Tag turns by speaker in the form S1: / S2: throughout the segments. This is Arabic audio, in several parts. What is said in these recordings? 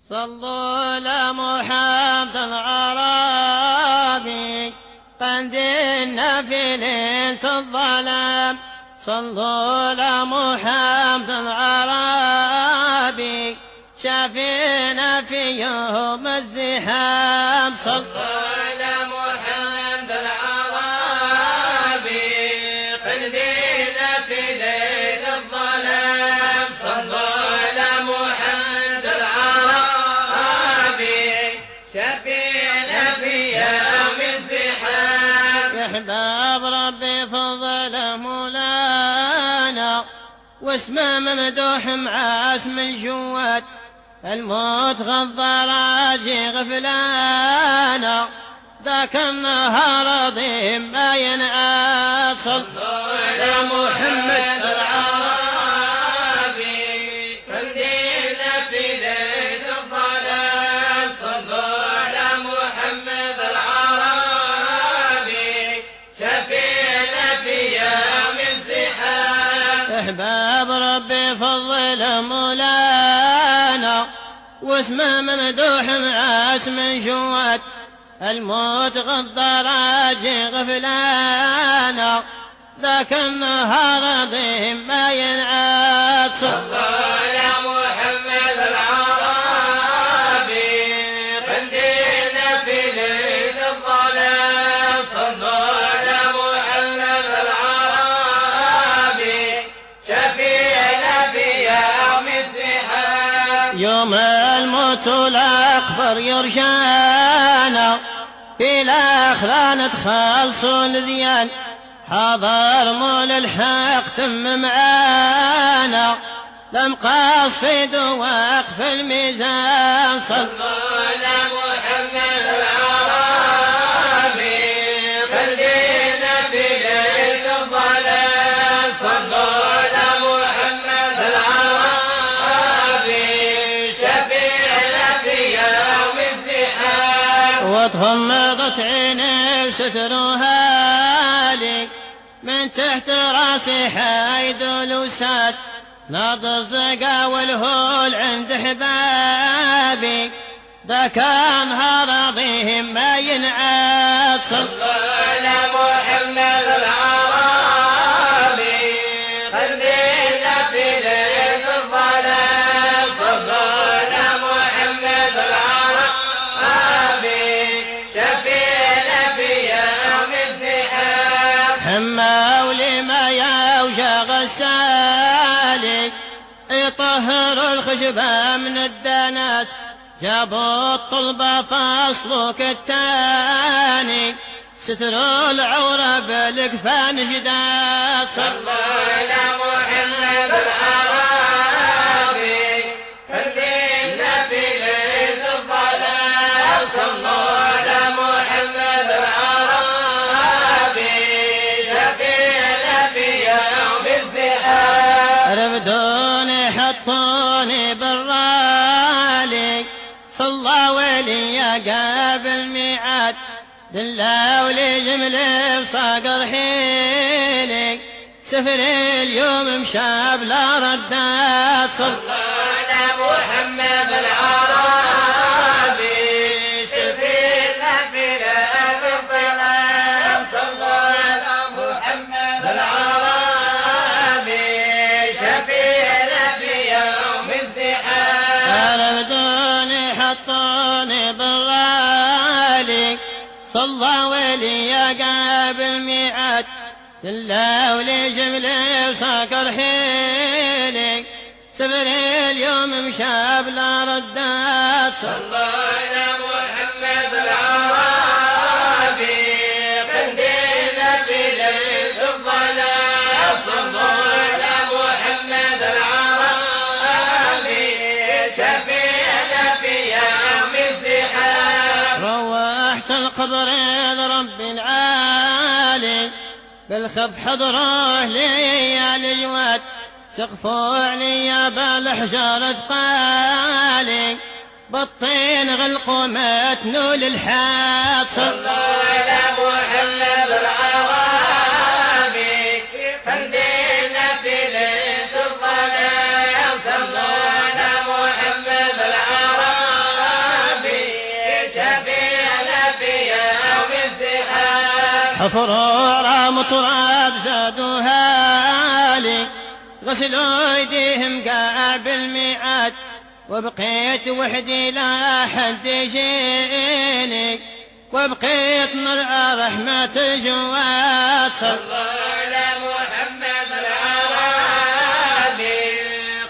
S1: صلوا على محمد العربي قنديلنا في ليلة الظلام. صلوا على محمد العربي شافينا في يوم الزحام.
S2: صلوا على محمد العربي قنديلنا في ليلة الظلام. صلوا على محمد العربي شافينا في يوم الزحام.
S1: يا احباب ربي فضل مولانا واسمه ممدوح مع اسم الجواد. الموت غضر اجي غفلانا ذاك النهار عظيم ما ينعاد.
S2: صلوا على محمد العربي قنديلنا في ليلة الظلام. صلوا على محمد العربي شفينا في يوم الزحام.
S1: احباب ربي فضل مولانا واسمه ممدوح مع اسم جواد. الموت غضر اجي غفلانا ذاك النهار عظيم ما ينعاد.
S2: صلوا على محمد العربي قنديلنا في ليلة الظلام. صلوا على محمد العربي شفينا في يوم الزحام.
S1: يوم الموت الأكبر يرجانا في الآخرة ندخل صلذيان. حضر مول الحق ثم معانا لم قاصد وقف الميزان.
S2: صلوا على محمد العربي قنديلنا في ليلة الظلام. صلوا على محمد العربي شفيعنا في يوم الزحام.
S1: وتغمضت عيني وسترها لي من تحت راسي حيد الوساد. ناض الزقا والهول عند احبابي ذاك نهار عظيم ما ينعاد.
S2: صلوا على محمد العربي قنديلنا في ليلة الظلام. صلوا على محمد العربي شفينا في يوم الزحام.
S1: حما ولما يوجع غسالي يطهر الخشبة من الدنس. جابوا الطلبة فاصلوك التاني ستروا العورة بالكفان جداد.
S2: صلوا على محمد العربي قنديلنا في ليلة الظلام. صلوا على محمد العربي شفينا في يوم الزحام.
S1: رفدوني حطوني بالرالي صلى ولي قابل ميعاد. دلا ولي جملي بصقر حيلي سفري اليوم مشى بلا ردات.
S2: صلوا على محمد العربي شفينا في ليلة الظلام. صلوا على محمد العربي شفينا في يوم الزحام.
S1: رفدوني حطوني بالرالي صلى ولي قابل ميعاد. دلا ولي جملي وصقر حيلي سفري اليوم مشى بلا ردات.
S2: صلوا على محمد العربي قنديلنا في ليلة الظلام. صلوا على محمد العربي شفينا في يوم الزحام.
S1: روحت القبر لرب العالي بالخف حضره لي يا الجواد. سقفوا علي بالحجار ثقالي بالطين غلقوا متنوا للحاد.
S2: صلوا على محمد العربي قنديلنا في ليلة الظلام. صلوا على محمد العربي
S1: حفروا مطراب زادوها لي غسلوا ايديهم قابل الميعاد وبقيت وحدي لا حد يجيني وبقيت نرى رحمة الجواد
S2: صلى على محمد العربي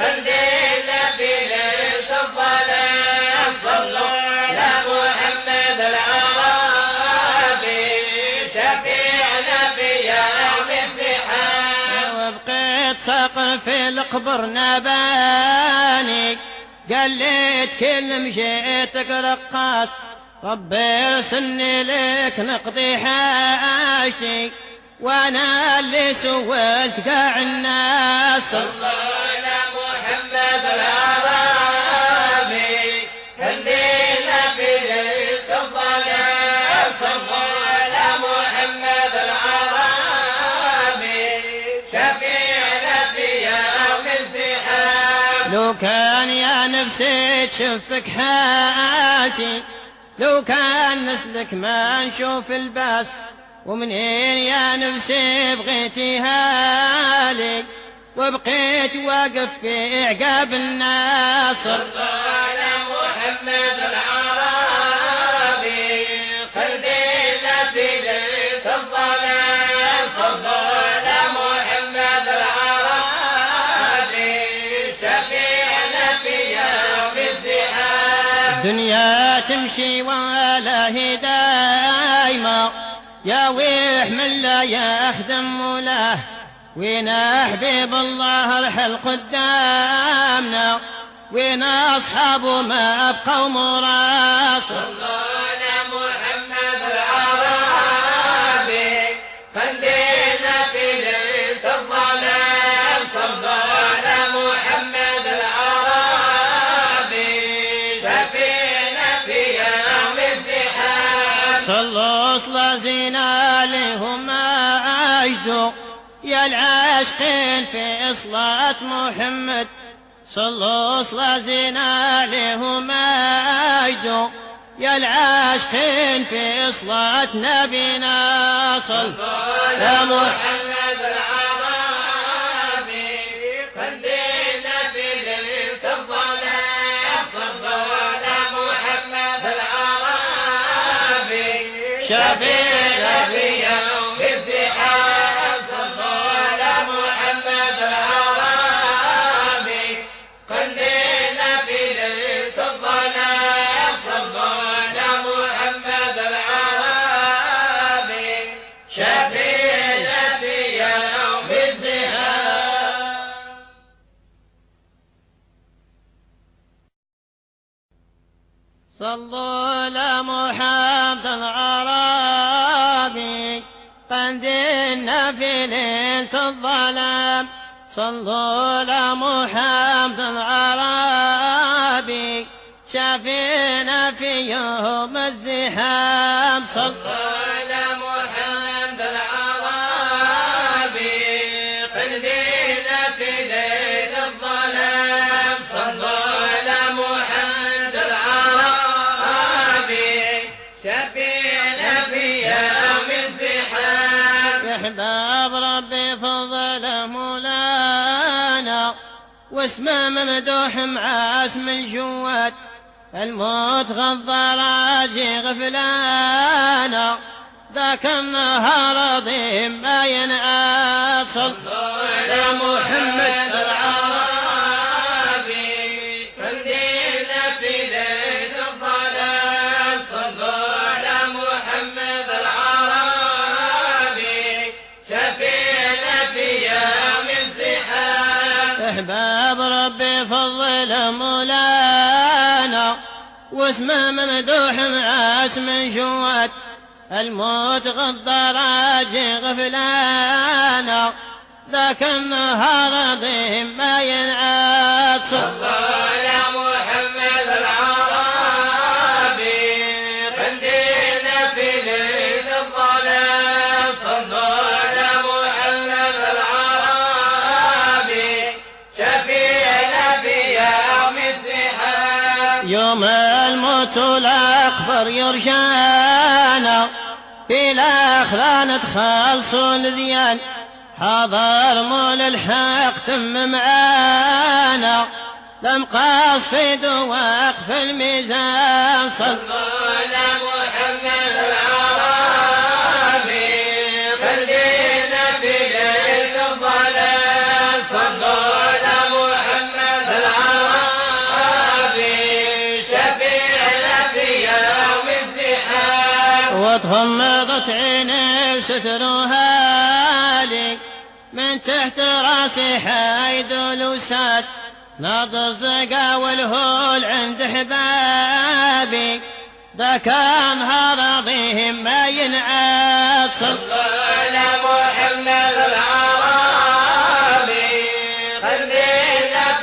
S2: قنديل في ليلة الظلام صلى على محمد العربي شفيعنا في يوم الزحام
S1: وبقيت ساقف القبر نباني قلت كل مشيتك رقاص ربي سني لك نقضي حاجتي وانا اللي سويت قاع الناس
S2: صلى على محمد العربي قنديل في ليلة الظلام صلى على محمد العربي شفيعنا في يوم الزحام
S1: لو كان يا نفسي تشفك حاجتي لو كان نسلك ما نشوف الباس ومنين يا نفسي بغيتيها لي وبقيت واقف في عقاب الناس
S2: صلى على محمد العربي قنديل في ليلة الظلام صلى على محمد العربي شفيعنا في يوم الزحام
S1: دنيا تمشي ولا هي دايمة يا ويح من لا يخدم مولاه وين حبيب الله رحل قدامنا وين أصحابه ما أبقوا مراس
S2: صلى على محمد العربي قنديل في ليلة الظلام صلى على محمد العربي شفيعنا في يوم الزحام
S1: صلوا صلاة زينة لهم أجدوا يا العاشقين في صلاة محمد صلوا صلاة زينة لهم أجدوا يا العاشقين في صلاة نبينا صلى
S2: على محمد العربي قنديل في ليلة الظلام صلى على محمد العربي شفيعنا في يوم الزحام صلى على محمد العربي قنديل في ليلة الظلام صلى على محمد العربي شفيعنا في يوم الزحام
S1: صلوا على محمد العربي قنديلنا في ليلة الظلام صلوا على محمد العربي شافينا في يوم الزحام
S2: صلى على محمد العربي قنديل في ليل الظلام صلى على محمد العربي شفيعنا في يوم الزحام
S1: يا احباب ربي فضل مولانا واسمه ممدوح مع اسم الجواد الموت غضر راجي غفلانا ذاك النهار عظيم ما ينأصل
S2: على محمد العربي قنديل في ليل الظلام صلى على محمد العربي شفيعنا في يوم الزحام
S1: احباب ربي فضل مولانا واسمه ممدوح مع اسم جواد الموت غضر راجي غفلانا ذاك النهار عظيم ما ينعصر
S2: على محمد العربي قنديل في ليل الظلام صلى على محمد العربي شفيعنا في يوم الزحام
S1: يوم الموت الأكبر يرجانا في الأخران تخلصوا الذيان حضر مول الحق ثم معانا لم قاصد وقف الميزان صلى
S2: على محمد العربي خلينا في ليل الضلال صلوا على محمد العربي شفيعنا في يوم الزحام
S1: وتغمضت عيني وسترها لي من تحت راسي حيد الوساد ناض الزقا والهول عند حبابي ذاك نهار راضيهم ما ينعاد
S2: صلوا على محمد العربي